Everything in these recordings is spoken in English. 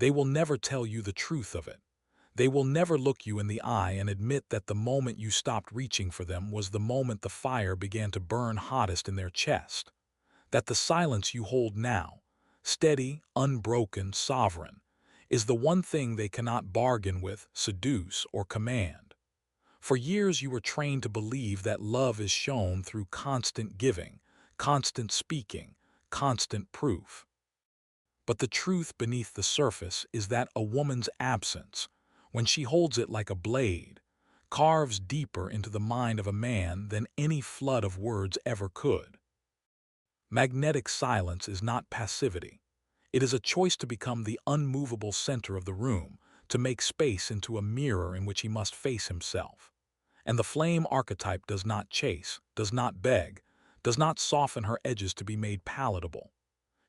They will never tell you the truth of it. They will never look you in the eye and admit that the moment you stopped reaching for them was the moment the fire began to burn hottest in their chest. That the silence you hold now, steady, unbroken, sovereign, is the one thing they cannot bargain with, seduce, or command. For years you were trained to believe that love is shown through constant giving, constant speaking, constant proof. But the truth beneath the surface is that a woman's absence, when she holds it like a blade, carves deeper into the mind of a man than any flood of words ever could. Magnetic silence is not passivity. It is a choice to become the unmovable center of the room, to make space into a mirror in which he must face himself. And the flame archetype does not chase, does not beg, does not soften her edges to be made palatable.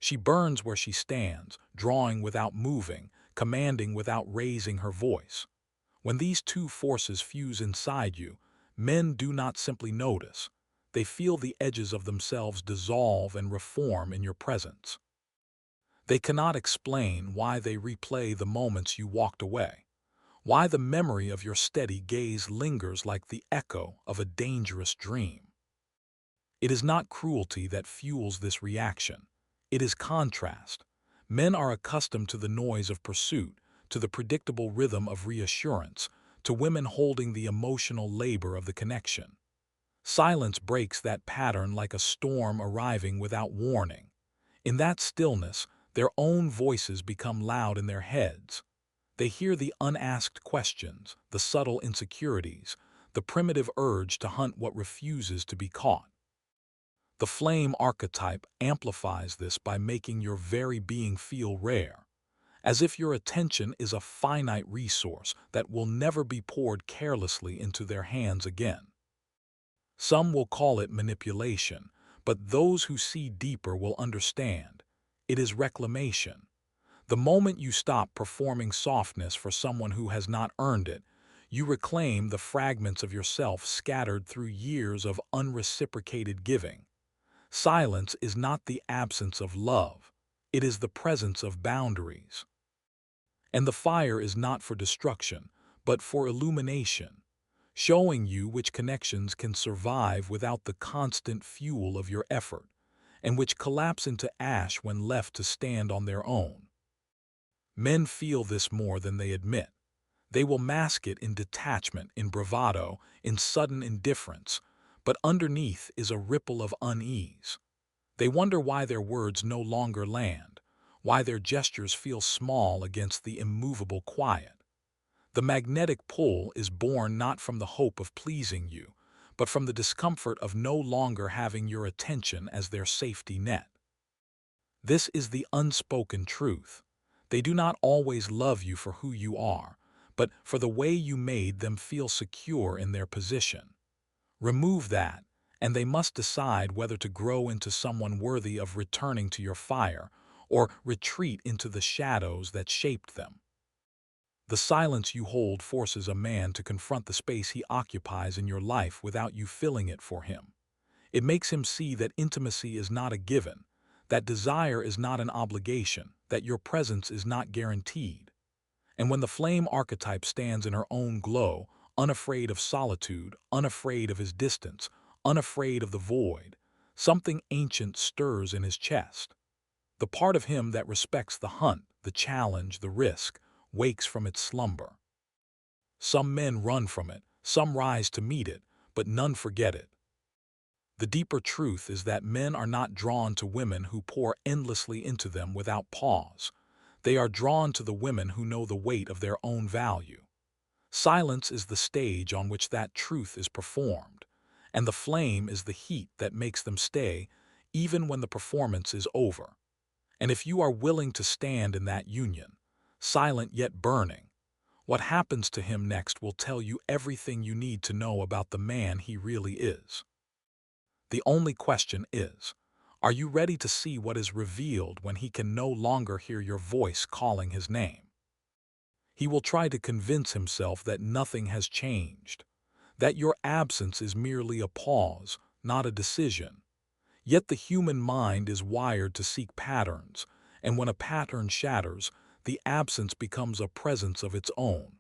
She burns where she stands, drawing without moving, commanding without raising her voice. When these two forces fuse inside you, men do not simply notice. They feel the edges of themselves dissolve and reform in your presence. They cannot explain why they replay the moments you walked away, why the memory of your steady gaze lingers like the echo of a dangerous dream. It is not cruelty that fuels this reaction. It is contrast. Men are accustomed to the noise of pursuit, to the predictable rhythm of reassurance, to women holding the emotional labor of the connection. Silence breaks that pattern like a storm arriving without warning. In that stillness, their own voices become loud in their heads. They hear the unasked questions, the subtle insecurities, the primitive urge to hunt what refuses to be caught. The flame archetype amplifies this by making your very being feel rare, as if your attention is a finite resource that will never be poured carelessly into their hands again. Some will call it manipulation, but those who see deeper will understand. It is reclamation. The moment you stop performing softness for someone who has not earned it, you reclaim the fragments of yourself scattered through years of unreciprocated giving. Silence is not the absence of love. It is the presence of boundaries. And the fire is not for destruction, but for illumination, showing you which connections can survive without the constant fuel of your effort, and which collapse into ash when left to stand on their own. Men feel this more than they admit. They will mask it in detachment, in bravado, in sudden indifference, but underneath is a ripple of unease. They wonder why their words no longer land, why their gestures feel small against the immovable quiet. The magnetic pull is born not from the hope of pleasing you, but from the discomfort of no longer having your attention as their safety net. This is the unspoken truth. They do not always love you for who you are, but for the way you made them feel secure in their position. Remove that, and they must decide whether to grow into someone worthy of returning to your fire or retreat into the shadows that shaped them. The silence you hold forces a man to confront the space he occupies in your life without you filling it for him. It makes him see that intimacy is not a given, that desire is not an obligation, that your presence is not guaranteed. And when the flame archetype stands in her own glow, unafraid of solitude, unafraid of his distance, unafraid of the void, something ancient stirs in his chest. The part of him that respects the hunt, the challenge, the risk, wakes from its slumber. Some men run from it, some rise to meet it, but none forget it. The deeper truth is that men are not drawn to women who pour endlessly into them without pause. They are drawn to the women who know the weight of their own value. Silence is the stage on which that truth is performed, and the flame is the heat that makes them stay even when the performance is over. And if you are willing to stand in that union, silent yet burning, what happens to him next will tell you everything you need to know about the man he really is. The only question is, are you ready to see what is revealed when he can no longer hear your voice calling his name? He will try to convince himself that nothing has changed, that your absence is merely a pause, not a decision. Yet the human mind is wired to seek patterns, and when a pattern shatters, the absence becomes a presence of its own.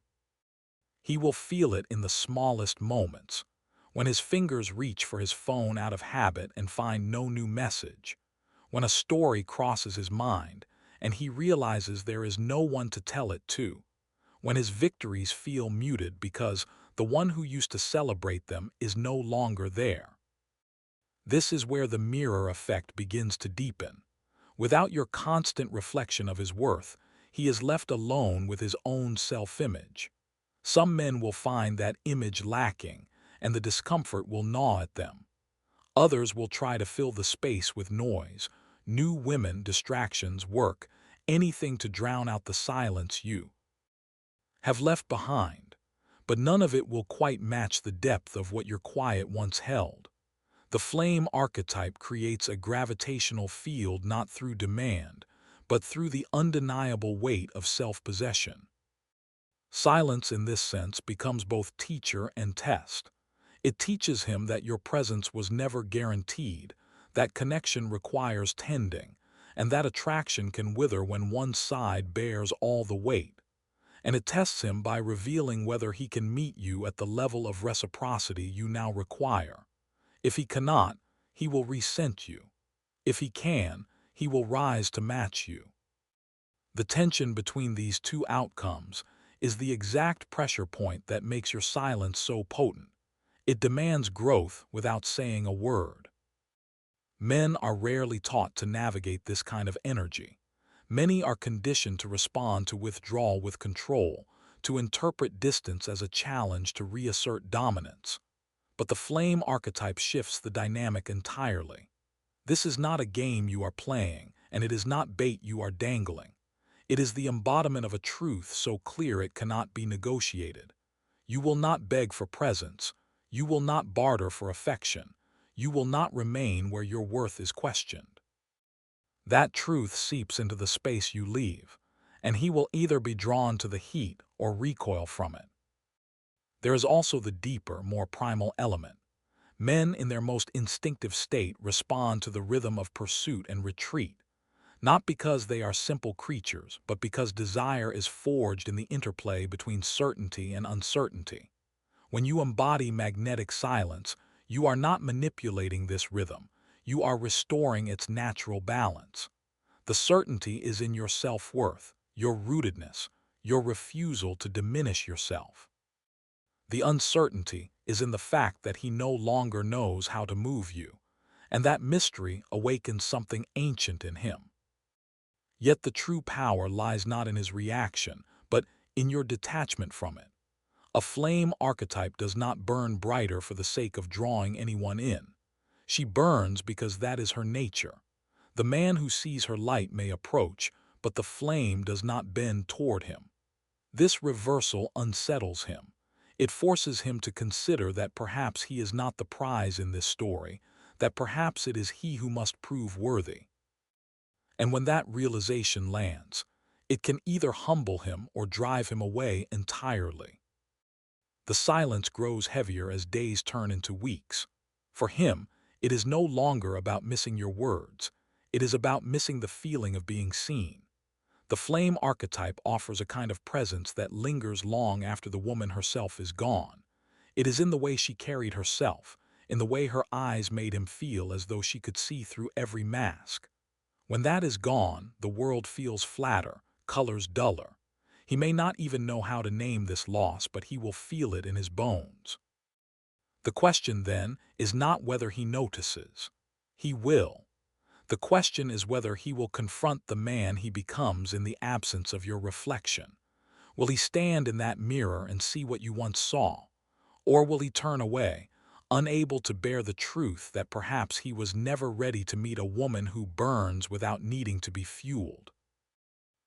He will feel it in the smallest moments, when his fingers reach for his phone out of habit and find no new message, when a story crosses his mind and he realizes there is no one to tell it to, when his victories feel muted because the one who used to celebrate them is no longer there. This is where the mirror effect begins to deepen. Without your constant reflection of his worth, he is left alone with his own self-image. Some men will find that image lacking, and the discomfort will gnaw at them. Others will try to fill the space with noise, new women, distractions, work, anything to drown out the silence you have left behind. But none of it will quite match the depth of what your quiet once held. The flame archetype creates a gravitational field not through demand, but through the undeniable weight of self-possession. Silence in this sense becomes both teacher and test. It teaches him that your presence was never guaranteed, that connection requires tending, and that attraction can wither when one side bears all the weight. And it tests him by revealing whether he can meet you at the level of reciprocity you now require. If he cannot, he will resent you. If he can, he will rise to match you. The tension between these two outcomes is the exact pressure point that makes your silence so potent. It demands growth without saying a word. Men are rarely taught to navigate this kind of energy. Many are conditioned to respond to withdrawal with control, to interpret distance as a challenge to reassert dominance. But the flame archetype shifts the dynamic entirely. This is not a game you are playing, and it is not bait you are dangling. It is the embodiment of a truth so clear it cannot be negotiated. You will not beg for presence. You will not barter for affection. You will not remain where your worth is questioned. That truth seeps into the space you leave, and he will either be drawn to the heat or recoil from it. There is also the deeper, more primal element. Men in their most instinctive state respond to the rhythm of pursuit and retreat, not because they are simple creatures, but because desire is forged in the interplay between certainty and uncertainty. When you embody magnetic silence, you are not manipulating this rhythm, you are restoring its natural balance. The certainty is in your self-worth, your rootedness, your refusal to diminish yourself. The uncertainty is in the fact that he no longer knows how to move you, and that mystery awakens something ancient in him. Yet the true power lies not in his reaction, but in your detachment from it. A flame archetype does not burn brighter for the sake of drawing anyone in. She burns because that is her nature. The man who sees her light may approach, but the flame does not bend toward him. This reversal unsettles him. It forces him to consider that perhaps he is not the prize in this story, that perhaps it is he who must prove worthy. And when that realization lands, it can either humble him or drive him away entirely. The silence grows heavier as days turn into weeks. For him, it is no longer about missing your words. It is about missing the feeling of being seen. The flame archetype offers a kind of presence that lingers long after the woman herself is gone. It is in the way she carried herself, in the way her eyes made him feel as though she could see through every mask. When that is gone, the world feels flatter, colors duller. He may not even know how to name this loss, but he will feel it in his bones. The question, then, is not whether he notices. He will. The question is whether he will confront the man he becomes in the absence of your reflection. Will he stand in that mirror and see what you once saw? Or will he turn away, unable to bear the truth that perhaps he was never ready to meet a woman who burns without needing to be fueled?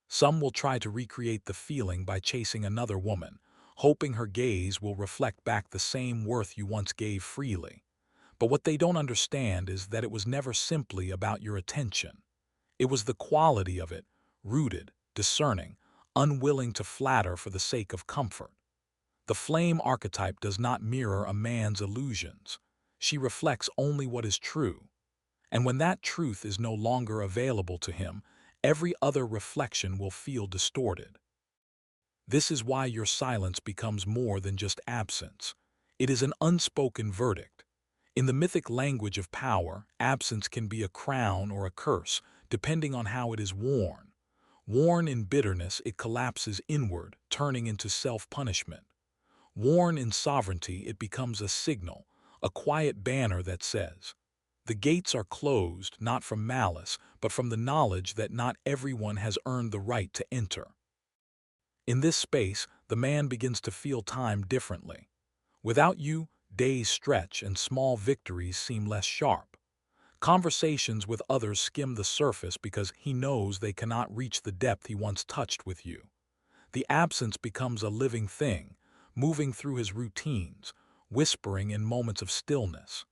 Some will try to recreate the feeling by chasing another woman, hoping her gaze will reflect back the same worth you once gave freely. But what they don't understand is that it was never simply about your attention. It was the quality of it, rooted, discerning, unwilling to flatter for the sake of comfort. The flame archetype does not mirror a man's illusions. She reflects only what is true. And when that truth is no longer available to him, every other reflection will feel distorted. This is why your silence becomes more than just absence. It is an unspoken verdict. In the mythic language of power, absence can be a crown or a curse, depending on how it is worn. Worn in bitterness, it collapses inward, turning into self-punishment. Worn in sovereignty, it becomes a signal, a quiet banner that says, "The gates are closed, not from malice, but from the knowledge that not everyone has earned the right to enter." In this space, the man begins to feel time differently. Without you, days stretch and small victories seem less sharp. Conversations with others skim the surface because he knows they cannot reach the depth he once touched with you. The absence becomes a living thing, moving through his routines, whispering in moments of stillness.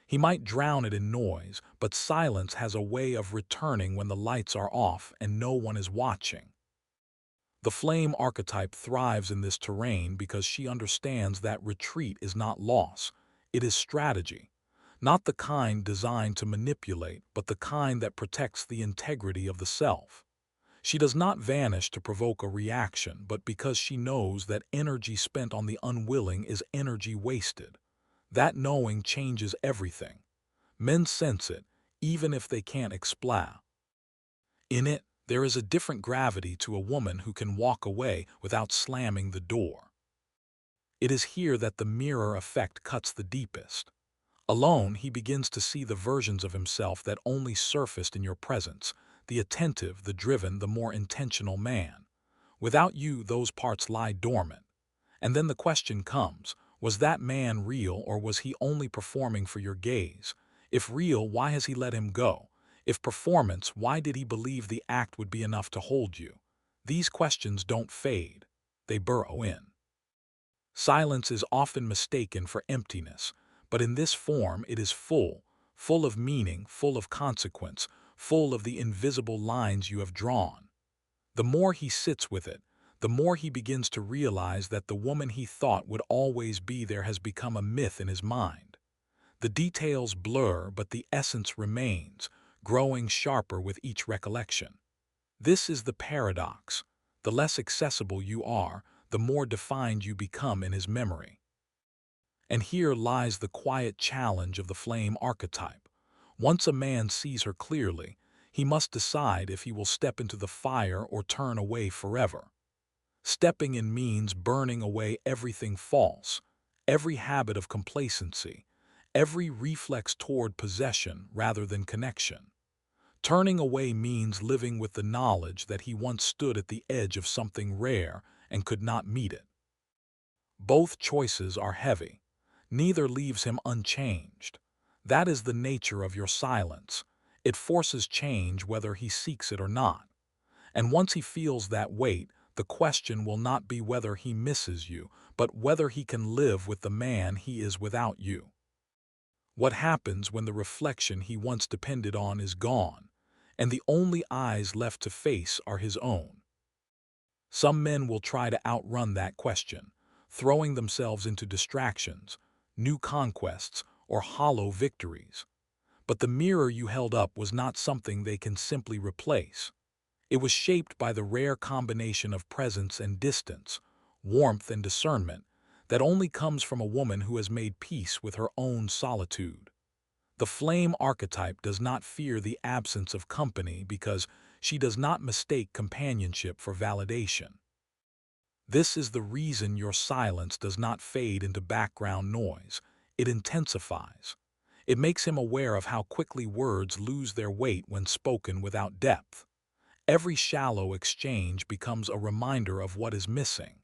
He might drown it in noise, but silence has a way of returning when the lights are off and no one is watching. The flame archetype thrives in this terrain because she understands that retreat is not loss, it is strategy. Not the kind designed to manipulate, but the kind that protects the integrity of the self. She does not vanish to provoke a reaction, but because she knows that energy spent on the unwilling is energy wasted. That knowing changes everything. Men sense it, even if they can't explain. In it, there is a different gravity to a woman who can walk away without slamming the door. It is here that the mirror effect cuts the deepest. Alone, he begins to see the versions of himself that only surfaced in your presence, the attentive, the driven, the more intentional man. Without you, those parts lie dormant. And then the question comes, was that man real or was he only performing for your gaze? If real, why has he let him go? If performance, why did he believe the act would be enough to hold you? These questions don't fade. They burrow in. Silence is often mistaken for emptiness, but in this form it is full, full of meaning, full of consequence, full of the invisible lines you have drawn. The more he sits with it, the more he begins to realize that the woman he thought would always be there has become a myth in his mind. The details blur, but the essence remains, growing sharper with each recollection. This is the paradox. The less accessible you are, the more defined you become in his memory. And here lies the quiet challenge of the flame archetype. Once a man sees her clearly, he must decide if he will step into the fire or turn away forever. Stepping in means burning away everything false, every habit of complacency, every reflex toward possession rather than connection. Turning away means living with the knowledge that he once stood at the edge of something rare and could not meet it. Both choices are heavy. Neither leaves him unchanged. That is the nature of your silence. It forces change whether he seeks it or not. And once he feels that weight, the question will not be whether he misses you, but whether he can live with the man he is without you. What happens when the reflection he once depended on is gone, and the only eyes left to face are his own? Some men will try to outrun that question, throwing themselves into distractions, new conquests, or hollow victories. But the mirror you held up was not something they can simply replace. It was shaped by the rare combination of presence and distance, warmth and discernment, that only comes from a woman who has made peace with her own solitude. The flame archetype does not fear the absence of company because she does not mistake companionship for validation. This is the reason your silence does not fade into background noise. It intensifies. It makes him aware of how quickly words lose their weight when spoken without depth. Every shallow exchange becomes a reminder of what is missing.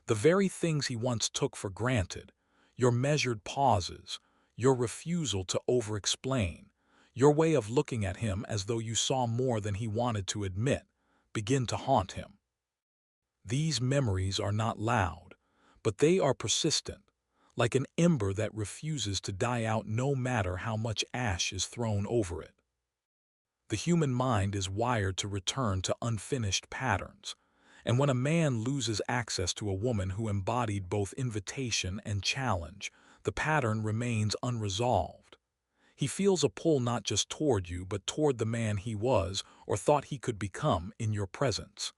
The very things he once took for granted, your measured pauses, your refusal to over-explain, your way of looking at him as though you saw more than he wanted to admit, begin to haunt him. These memories are not loud, but they are persistent, like an ember that refuses to die out no matter how much ash is thrown over it. The human mind is wired to return to unfinished patterns, and when a man loses access to a woman who embodied both invitation and challenge, the pattern remains unresolved. He feels a pull not just toward you, but toward the man he was or thought he could become in your presence.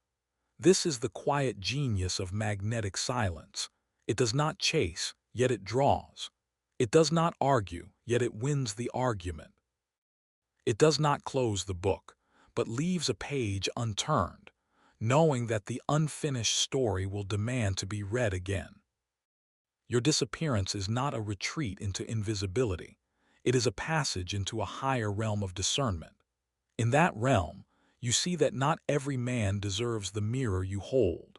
This is the quiet genius of magnetic silence. It does not chase, yet it draws. It does not argue, yet it wins the argument. It does not close the book, but leaves a page unturned, knowing that the unfinished story will demand to be read again. Your disappearance is not a retreat into invisibility. It is a passage into a higher realm of discernment. In that realm, you see that not every man deserves the mirror you hold.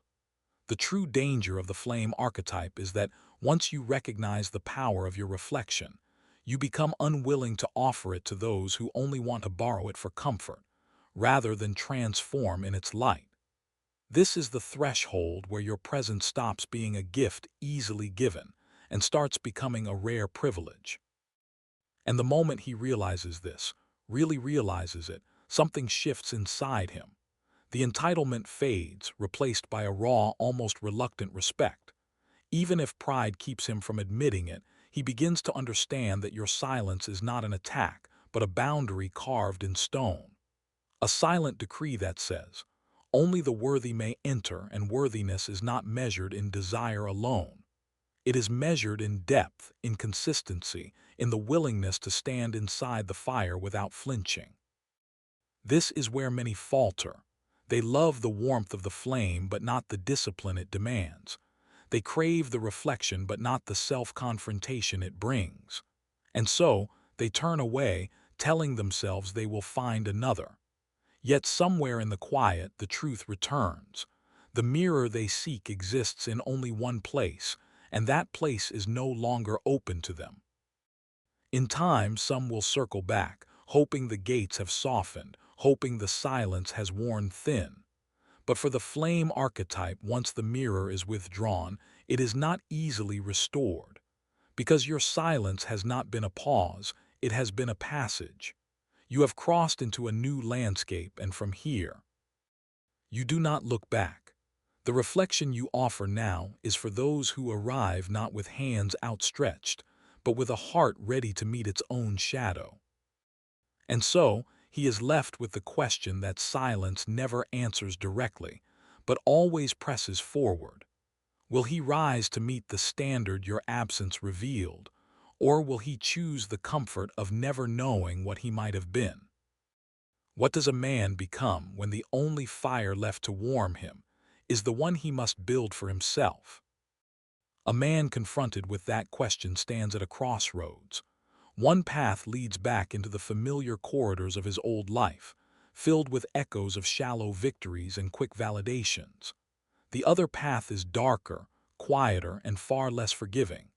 The true danger of the flame archetype is that once you recognize the power of your reflection, you become unwilling to offer it to those who only want to borrow it for comfort, rather than transform in its light. This is the threshold where your presence stops being a gift easily given and starts becoming a rare privilege. And the moment he realizes this, really realizes it, something shifts inside him. The entitlement fades, replaced by a raw, almost reluctant respect. Even if pride keeps him from admitting it, he begins to understand that your silence is not an attack, but a boundary carved in stone. A silent decree that says, only the worthy may enter, and worthiness is not measured in desire alone. It is measured in depth, in consistency, in the willingness to stand inside the fire without flinching. This is where many falter. They love the warmth of the flame, but not the discipline it demands. They crave the reflection, but not the self-confrontation it brings. And so, they turn away, telling themselves they will find another. Yet somewhere in the quiet, the truth returns. The mirror they seek exists in only one place, and that place is no longer open to them. In time, some will circle back, hoping the gates have softened, hoping the silence has worn thin. But for the flame archetype, once the mirror is withdrawn, it is not easily restored. Because your silence has not been a pause, it has been a passage. You have crossed into a new landscape, and from here, you do not look back. The reflection you offer now is for those who arrive not with hands outstretched, but with a heart ready to meet its own shadow. And so, he is left with the question that silence never answers directly, but always presses forward. Will he rise to meet the standard your absence revealed, or will he choose the comfort of never knowing what he might have been? What does a man become when the only fire left to warm him is the one he must build for himself? A man confronted with that question stands at a crossroads. One path leads back into the familiar corridors of his old life, filled with echoes of shallow victories and quick validations. The other path is darker, quieter, and far less forgiving.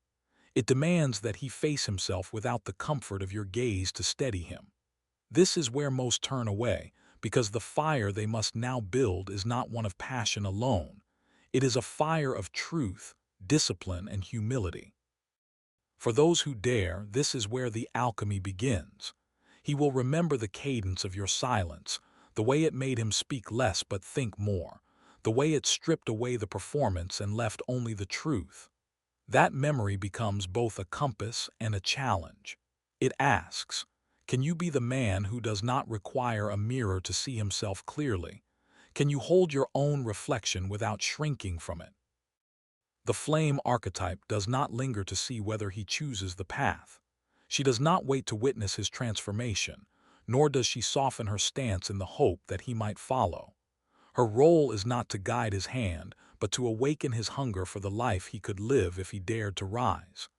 It demands that he face himself without the comfort of your gaze to steady him. This is where most turn away, because the fire they must now build is not one of passion alone. It is a fire of truth, discipline, and humility. For those who dare, this is where the alchemy begins. He will remember the cadence of your silence, the way it made him speak less but think more, the way it stripped away the performance and left only the truth. That memory becomes both a compass and a challenge. It asks, can you be the man who does not require a mirror to see himself clearly? Can you hold your own reflection without shrinking from it? The flame archetype does not linger to see whether he chooses the path. She does not wait to witness his transformation, nor does she soften her stance in the hope that he might follow. Her role is not to guide his hand, but to awaken his hunger for the life he could live if he dared to rise.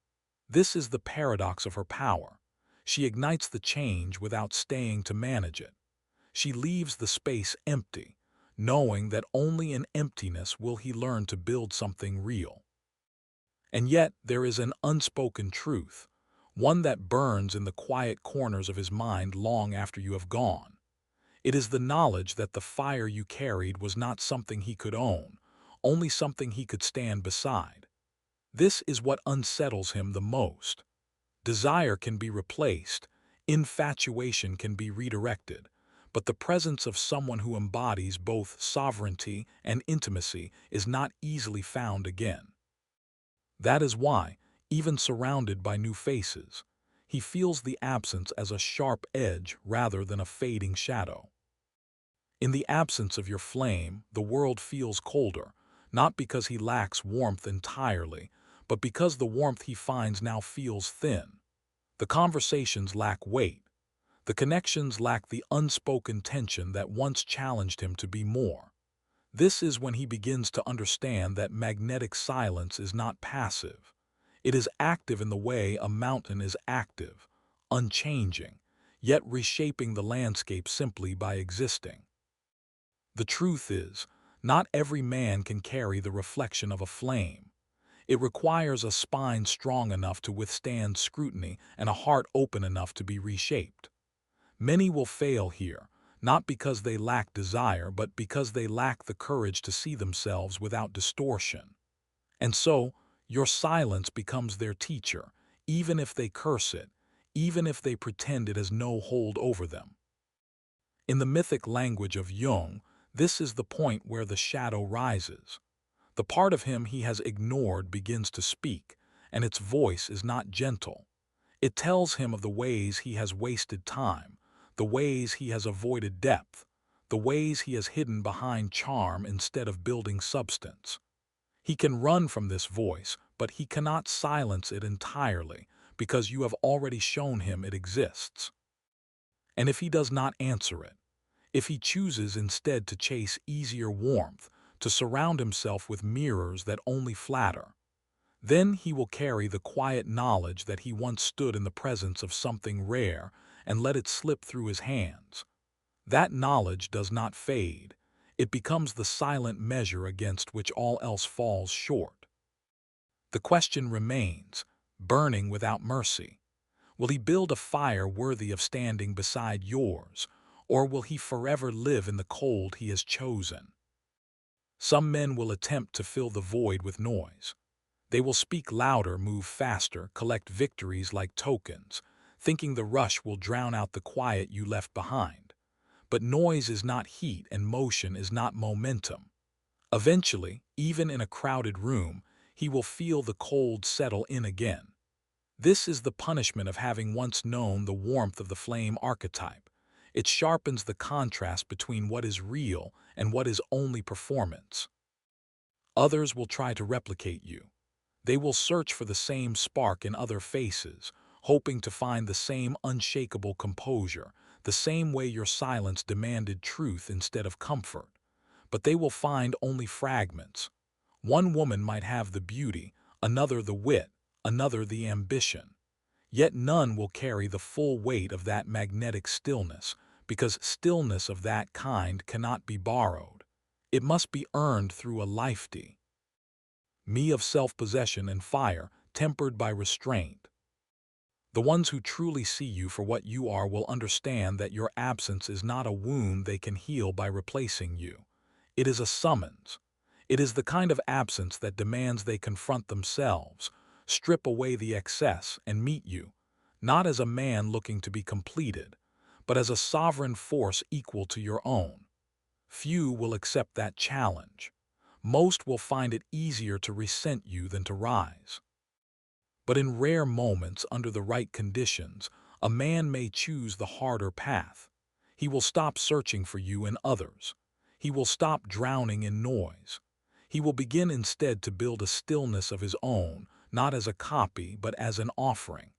This is the paradox of her power. She ignites the change without staying to manage it. She leaves the space empty, knowing that only in emptiness will he learn to build something real. And yet there is an unspoken truth, one that burns in the quiet corners of his mind long after you have gone. It is the knowledge that the fire you carried was not something he could own, only something he could stand beside. This is what unsettles him the most. Desire can be replaced, infatuation can be redirected, but the presence of someone who embodies both sovereignty and intimacy is not easily found again. That is why, even surrounded by new faces, He feels the absence as a sharp edge rather than a fading shadow. In the absence of your flame, the world feels colder, not because he lacks warmth entirely, but because the warmth he finds now feels thin. The conversations lack weight. The connections lack the unspoken tension that once challenged him to be more. This is when he begins to understand that magnetic silence is not passive. It is active in the way a mountain is active, unchanging, yet reshaping the landscape simply by existing. The truth is, not every man can carry the reflection of a flame. It requires a spine strong enough to withstand scrutiny and a heart open enough to be reshaped. Many will fail here, not because they lack desire, but because they lack the courage to see themselves without distortion. And so, your silence becomes their teacher, even if they curse it, even if they pretend it has no hold over them. In the mythic language of Jung, this is the point where the shadow rises. The part of him he has ignored begins to speak, and its voice is not gentle. It tells him of the ways he has wasted time, the ways he has avoided depth, the ways he has hidden behind charm instead of building substance. He can run from this voice, but he cannot silence it entirely, because you have already shown him it exists. And if he does not answer it, if he chooses instead to chase easier warmth, to surround himself with mirrors that only flatter, then he will carry the quiet knowledge that he once stood in the presence of something rare and let it slip through his hands. That knowledge does not fade. It becomes the silent measure against which all else falls short. The question remains, burning without mercy. Will he build a fire worthy of standing beside yours, or will he forever live in the cold he has chosen? Some men will attempt to fill the void with noise. They will speak louder, move faster, collect victories like tokens, thinking the rush will drown out the quiet you left behind. But noise is not heat and motion is not momentum. Eventually, even in a crowded room, he will feel the cold settle in again. This is the punishment of having once known the warmth of the flame archetype. It sharpens the contrast between what is real and what is only performance. Others will try to replicate you. They will search for the same spark in other faces, hoping to find the same unshakable composure, the same way your silence demanded truth instead of comfort. But they will find only fragments. One woman might have the beauty, another the wit, another the ambition. Yet none will carry the full weight of that magnetic stillness, because stillness of that kind cannot be borrowed. It must be earned through a lifetime of self-possession and fire, tempered by restraint. The ones who truly see you for what you are will understand that your absence is not a wound they can heal by replacing you. It is a summons. It is the kind of absence that demands they confront themselves, strip away the excess, and meet you, not as a man looking to be completed, but as a sovereign force equal to your own. Few will accept that challenge. Most will find it easier to resent you than to rise. But in rare moments, under the right conditions, a man may choose the harder path. He will stop searching for you in others. He will stop drowning in noise. He will begin instead to build a stillness of his own, not as a copy, but as an offering.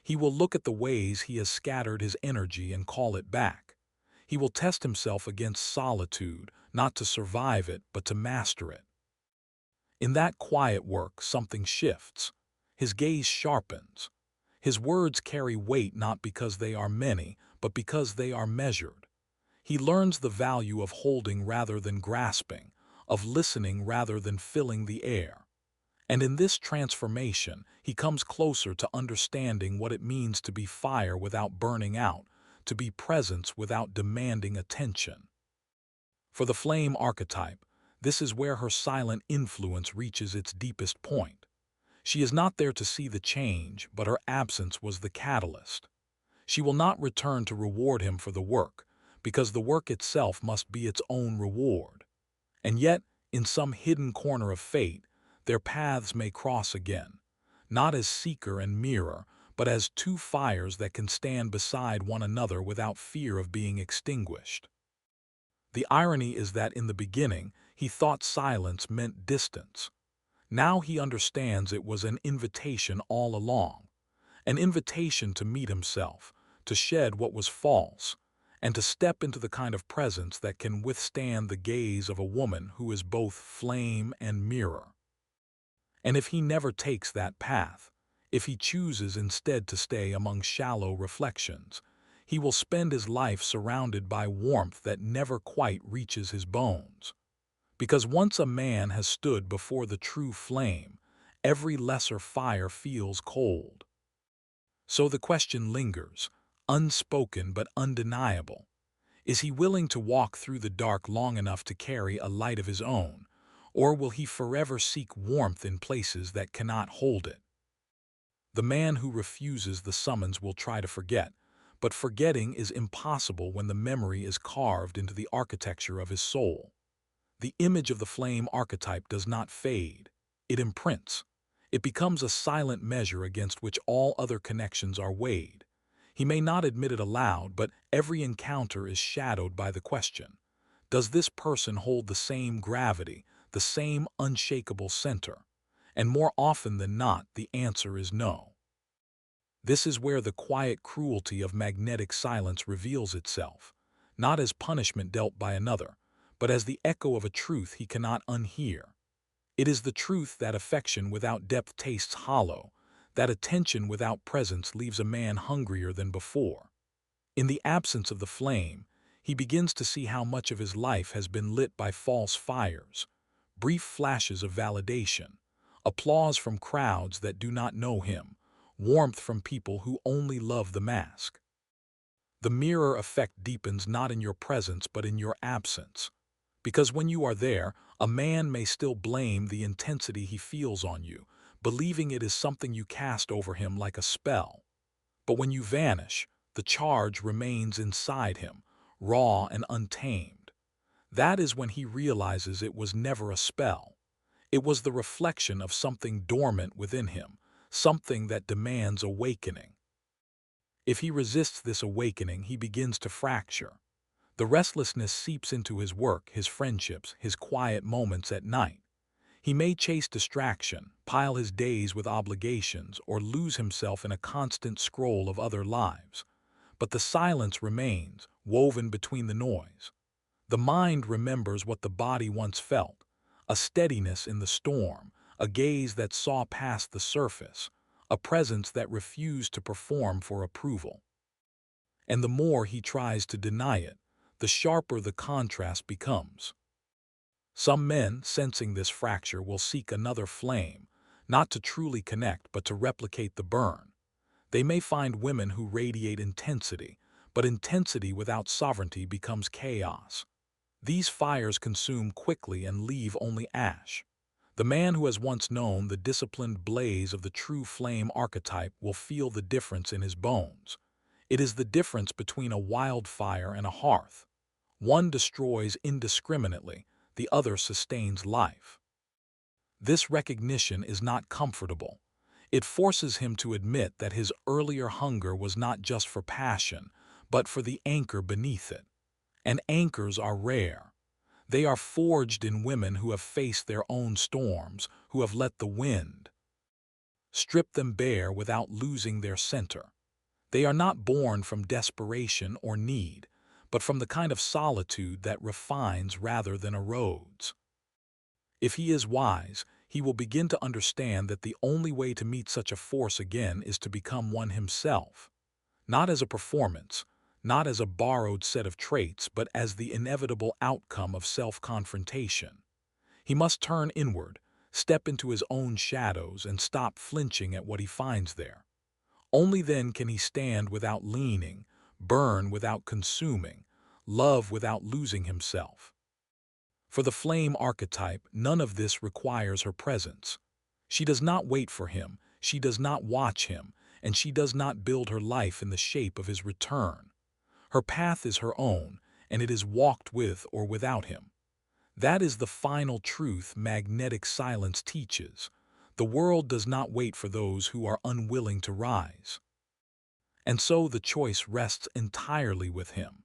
He will look at the ways he has scattered his energy and call it back. He will test himself against solitude, not to survive it, but to master it. In that quiet work, something shifts. His gaze sharpens. His words carry weight not because they are many, but because they are measured. He learns the value of holding rather than grasping, of listening rather than filling the air. And in this transformation, he comes closer to understanding what it means to be fire without burning out, to be presence without demanding attention. For the flame archetype, this is where her silent influence reaches its deepest point. She is not there to see the change, but her absence was the catalyst. She will not return to reward him for the work, because the work itself must be its own reward. And yet, in some hidden corner of fate, their paths may cross again, not as seeker and mirror, but as two fires that can stand beside one another without fear of being extinguished. The irony is that in the beginning, he thought silence meant distance. Now he understands it was an invitation all along, an invitation to meet himself, to shed what was false, and to step into the kind of presence that can withstand the gaze of a woman who is both flame and mirror. And if he never takes that path, if he chooses instead to stay among shallow reflections, he will spend his life surrounded by warmth that never quite reaches his bones. Because once a man has stood before the true flame, every lesser fire feels cold. So the question lingers, unspoken but undeniable. Is he willing to walk through the dark long enough to carry a light of his own, or will he forever seek warmth in places that cannot hold it? The man who refuses the summons will try to forget, but forgetting is impossible when the memory is carved into the architecture of his soul. The image of the flame archetype does not fade, it imprints. It becomes a silent measure against which all other connections are weighed. He may not admit it aloud, but every encounter is shadowed by the question: does this person hold the same gravity, the same unshakable center? And more often than not, the answer is no. This is where the quiet cruelty of magnetic silence reveals itself, not as punishment dealt by another, but as the echo of a truth he cannot unhear. It is the truth that affection without depth tastes hollow, that attention without presence leaves a man hungrier than before. In the absence of the flame, he begins to see how much of his life has been lit by false fires, brief flashes of validation, applause from crowds that do not know him, warmth from people who only love the mask. The mirror effect deepens not in your presence but in your absence. Because when you are there, a man may still blame the intensity he feels on you, believing it is something you cast over him like a spell. But when you vanish, the charge remains inside him, raw and untamed. That is when he realizes it was never a spell. It was the reflection of something dormant within him, something that demands awakening. If he resists this awakening, he begins to fracture. The restlessness seeps into his work, his friendships, his quiet moments at night. He may chase distraction, pile his days with obligations, or lose himself in a constant scroll of other lives. But the silence remains, woven between the noise. The mind remembers what the body once felt, a steadiness in the storm, a gaze that saw past the surface, a presence that refused to perform for approval. And the more he tries to deny it, the sharper the contrast becomes. Some men, sensing this fracture, will seek another flame, not to truly connect but to replicate the burn. They may find women who radiate intensity, but intensity without sovereignty becomes chaos. These fires consume quickly and leave only ash. The man who has once known the disciplined blaze of the true flame archetype will feel the difference in his bones. It is the difference between a wildfire and a hearth. One destroys indiscriminately, the other sustains life. This recognition is not comfortable. It forces him to admit that his earlier hunger was not just for passion, but for the anchor beneath it. And anchors are rare. They are forged in women who have faced their own storms, who have let the wind strip them bare without losing their center. They are not born from desperation or need, but from the kind of solitude that refines rather than erodes. If he is wise, he will begin to understand that the only way to meet such a force again is to become one himself, not as a performance, not as a borrowed set of traits, but as the inevitable outcome of self-confrontation. He must turn inward, step into his own shadows, and stop flinching at what he finds there. Only then can he stand without leaning, burn without consuming, love without losing himself. For the flame archetype, none of this requires her presence. She does not wait for him, she does not watch him, and she does not build her life in the shape of his return. Her path is her own, and it is walked with or without him. That is the final truth magnetic silence teaches. The world does not wait for those who are unwilling to rise. And so the choice rests entirely with him.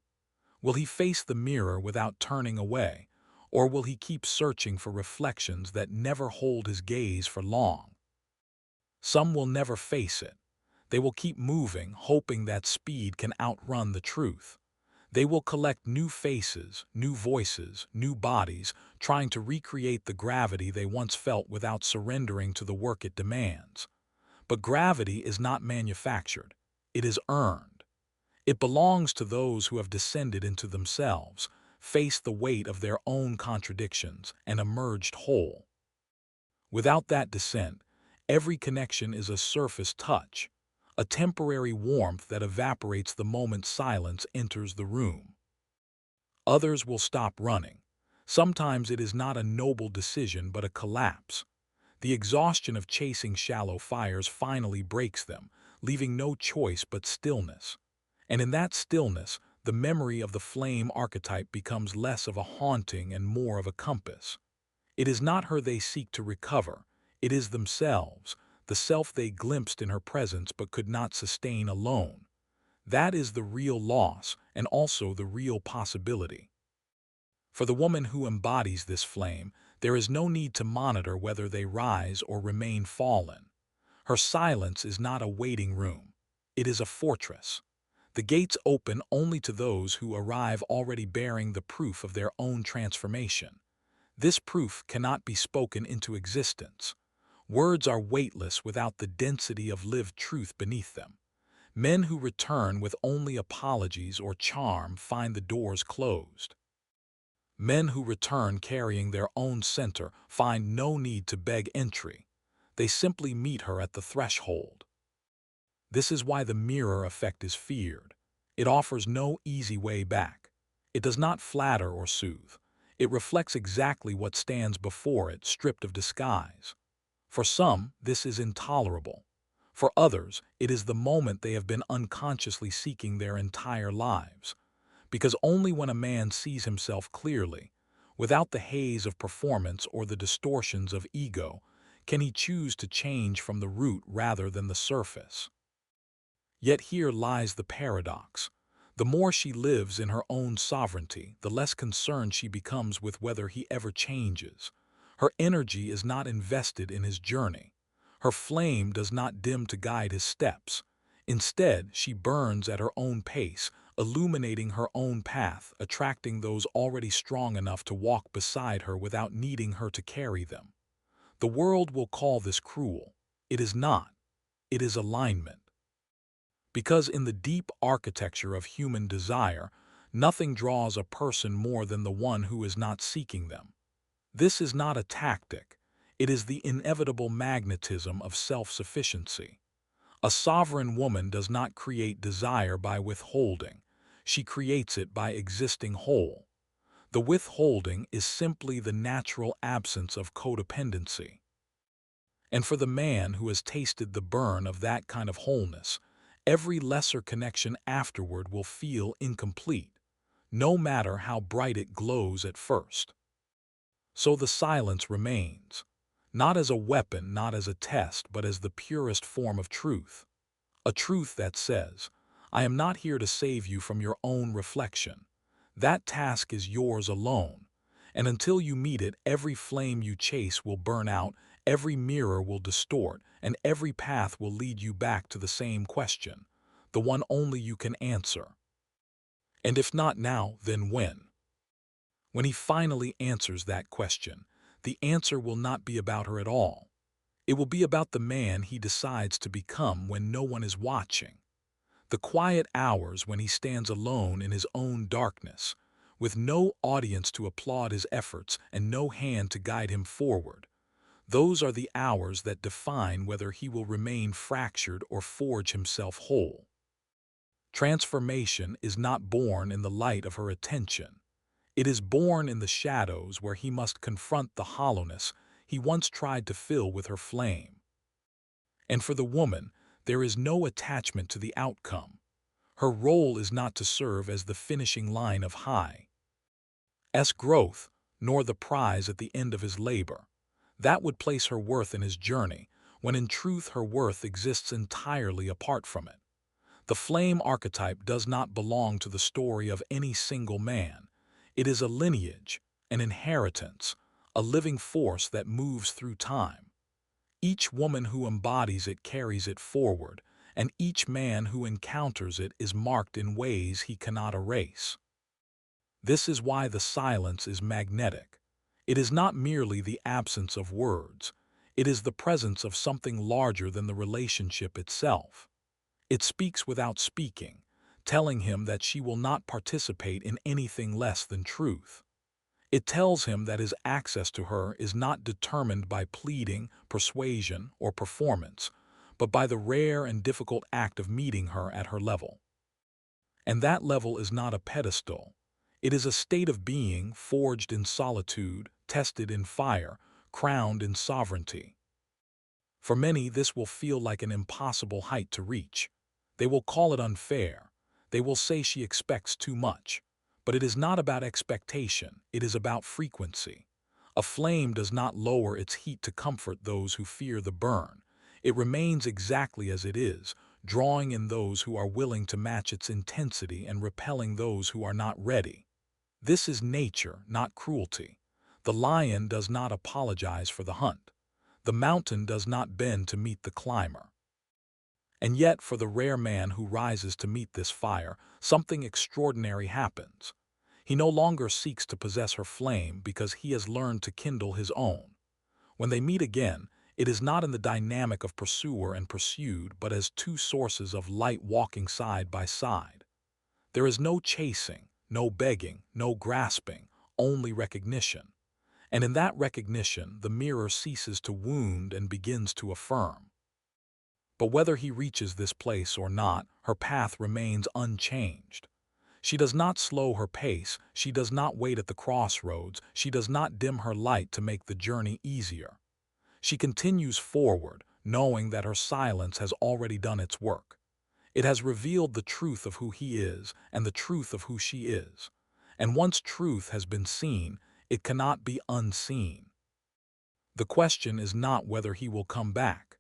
Will he face the mirror without turning away, or will he keep searching for reflections that never hold his gaze for long? Some will never face it. They will keep moving, hoping that speed can outrun the truth. They will collect new faces, new voices, new bodies, trying to recreate the gravity they once felt without surrendering to the work it demands. But gravity is not manufactured. It is earned. It belongs to those who have descended into themselves, faced the weight of their own contradictions, and emerged whole. Without that descent, every connection is a surface touch, a temporary warmth that evaporates the moment silence enters the room. Others will stop running. Sometimes it is not a noble decision but a collapse. The exhaustion of chasing shallow fires finally breaks them, leaving no choice but stillness. And in that stillness, the memory of the flame archetype becomes less of a haunting and more of a compass. It is not her they seek to recover. It is themselves, the self they glimpsed in her presence but could not sustain alone. That is the real loss and also the real possibility. For the woman who embodies this flame, there is no need to monitor whether they rise or remain fallen. Her silence is not a waiting room. It is a fortress. The gates open only to those who arrive already bearing the proof of their own transformation. This proof cannot be spoken into existence. Words are weightless without the density of lived truth beneath them. Men who return with only apologies or charm find the doors closed. Men who return carrying their own center find no need to beg entry. They simply meet her at the threshold. This is why the mirror effect is feared. It offers no easy way back. It does not flatter or soothe. It reflects exactly what stands before it, stripped of disguise. For some, this is intolerable. For others, it is the moment they have been unconsciously seeking their entire lives. Because only when a man sees himself clearly, without the haze of performance or the distortions of ego, can he choose to change from the root rather than the surface. Yet here lies the paradox. The more she lives in her own sovereignty, the less concerned she becomes with whether he ever changes. Her energy is not invested in his journey. Her flame does not dim to guide his steps. Instead, she burns at her own pace, illuminating her own path, attracting those already strong enough to walk beside her without needing her to carry them. The world will call this cruel. It is not. It is alignment. Because in the deep architecture of human desire, nothing draws a person more than the one who is not seeking them. This is not a tactic. It is the inevitable magnetism of self-sufficiency. A sovereign woman does not create desire by withholding. She creates it by existing whole. The withholding is simply the natural absence of codependency. And for the man who has tasted the burn of that kind of wholeness, every lesser connection afterward will feel incomplete, no matter how bright it glows at first. So the silence remains, not as a weapon, not as a test, but as the purest form of truth. A truth that says, I am not here to save you from your own reflection. That task is yours alone. And until you meet it, every flame you chase will burn out, every mirror will distort, and every path will lead you back to the same question, the one only you can answer. And if not now, then when? When he finally answers that question, the answer will not be about her at all. It will be about the man he decides to become when no one is watching. The quiet hours when he stands alone in his own darkness, with no audience to applaud his efforts and no hand to guide him forward. Those are the hours that define whether he will remain fractured or forge himself whole. Transformation is not born in the light of her attention. It is born in the shadows where he must confront the hollowness he once tried to fill with her flame. And for the woman, there is no attachment to the outcome. Her role is not to serve as the finishing line of high S growth, nor the prize at the end of his labor. That would place her worth in his journey, when in truth her worth exists entirely apart from it. The flame archetype does not belong to the story of any single man. It is a lineage, an inheritance, a living force that moves through time. Each woman who embodies it carries it forward, and each man who encounters it is marked in ways he cannot erase. This is why the silence is magnetic. It is not merely the absence of words. It is the presence of something larger than the relationship itself. It speaks without speaking, telling him that she will not participate in anything less than truth. It tells him that his access to her is not determined by pleading, persuasion, or performance, but by the rare and difficult act of meeting her at her level. And that level is not a pedestal. It is a state of being forged in solitude, tested in fire, crowned in sovereignty. For many, this will feel like an impossible height to reach. They will call it unfair. They will say she expects too much. But it is not about expectation, it is about frequency. A flame does not lower its heat to comfort those who fear the burn. It remains exactly as it is, drawing in those who are willing to match its intensity and repelling those who are not ready. This is nature, not cruelty. The lion does not apologize for the hunt. The mountain does not bend to meet the climber. And yet, for the rare man who rises to meet this fire, something extraordinary happens. He no longer seeks to possess her flame because he has learned to kindle his own. When they meet again, it is not in the dynamic of pursuer and pursued, but as two sources of light walking side by side. There is no chasing, no begging, no grasping, only recognition. And in that recognition, the mirror ceases to wound and begins to affirm. But whether he reaches this place or not, her path remains unchanged. She does not slow her pace, she does not wait at the crossroads, she does not dim her light to make the journey easier. She continues forward, knowing that her silence has already done its work. It has revealed the truth of who he is and the truth of who she is. And once truth has been seen, it cannot be unseen. The question is not whether he will come back.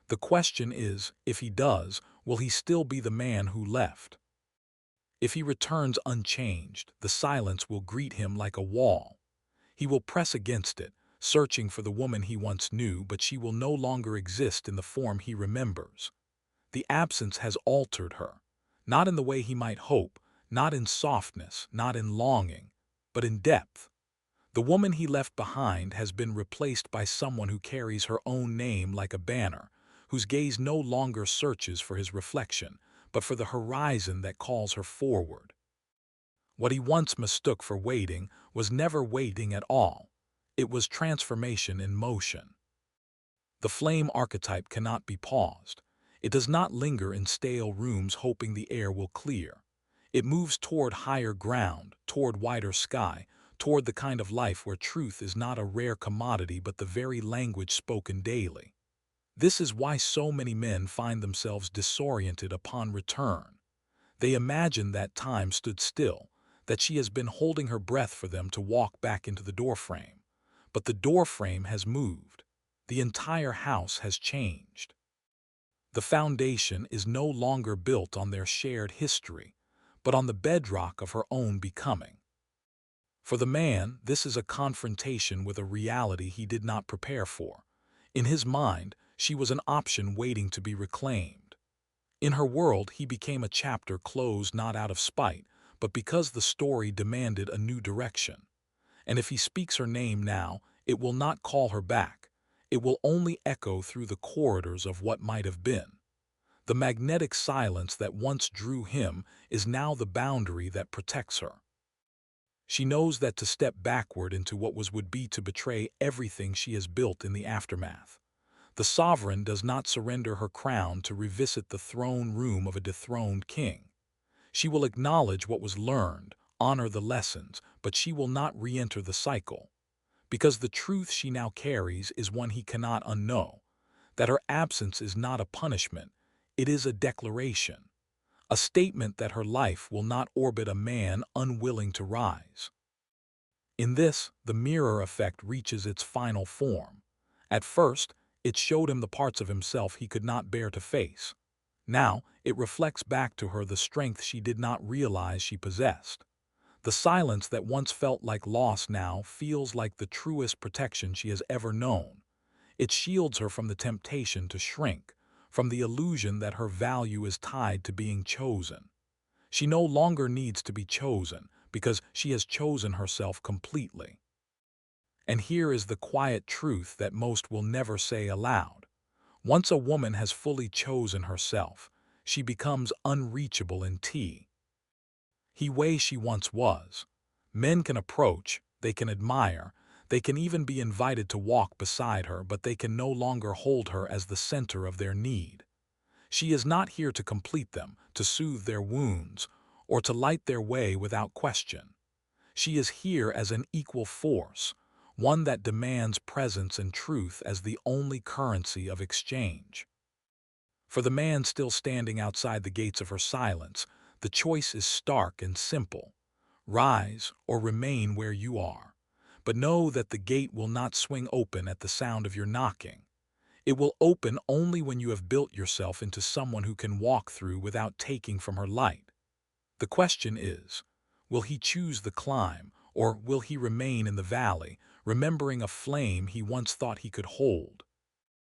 The question is, if he does, will he still be the man who left? If he returns unchanged, the silence will greet him like a wall. He will press against it, searching for the woman he once knew, but she will no longer exist in the form he remembers. The absence has altered her, not in the way he might hope, not in softness, not in longing, but in depth. The woman he left behind has been replaced by someone who carries her own name like a banner, whose gaze no longer searches for his reflection, but for the horizon that calls her forward. What he once mistook for waiting was never waiting at all. It was transformation in motion. The flame archetype cannot be paused. It does not linger in stale rooms hoping the air will clear. It moves toward higher ground, toward wider sky, toward the kind of life where truth is not a rare commodity but the very language spoken daily. This is why so many men find themselves disoriented upon return. They imagine that time stood still, that she has been holding her breath for them to walk back into the doorframe. But the doorframe has moved. The entire house has changed. The foundation is no longer built on their shared history, but on the bedrock of her own becoming. For the man, this is a confrontation with a reality he did not prepare for. In his mind, she was an option waiting to be reclaimed. In her world, he became a chapter closed not out of spite, but because the story demanded a new direction. And if he speaks her name now, it will not call her back. It will only echo through the corridors of what might have been. The magnetic silence that once drew him is now the boundary that protects her. She knows that to step backward into what would be to betray everything she has built in the aftermath. The sovereign does not surrender her crown to revisit the throne room of a dethroned king. She will acknowledge what was learned, honor the lessons, but she will not re-enter the cycle. Because the truth she now carries is one he cannot unknow, that her absence is not a punishment, it is a declaration. A statement that her life will not orbit a man unwilling to rise. In this, the mirror effect reaches its final form. At first, it showed him the parts of himself he could not bear to face. Now, it reflects back to her the strength she did not realize she possessed. The silence that once felt like loss now feels like the truest protection she has ever known. It shields her from the temptation to shrink, from the illusion that her value is tied to being chosen. She no longer needs to be chosen because she has chosen herself completely. And here is the quiet truth that most will never say aloud. Once a woman has fully chosen herself, she becomes unreachable in way she once was. Men can approach, they can admire, they can even be invited to walk beside her, but they can no longer hold her as the center of their need. She is not here to complete them, to soothe their wounds, or to light their way without question. She is here as an equal force, one that demands presence and truth as the only currency of exchange. For the man still standing outside the gates of her silence, the choice is stark and simple. Rise or remain where you are. But know that the gate will not swing open at the sound of your knocking. It will open only when you have built yourself into someone who can walk through without taking from her light. The question is, will he choose the climb, or will he remain in the valley, remembering a flame he once thought he could hold?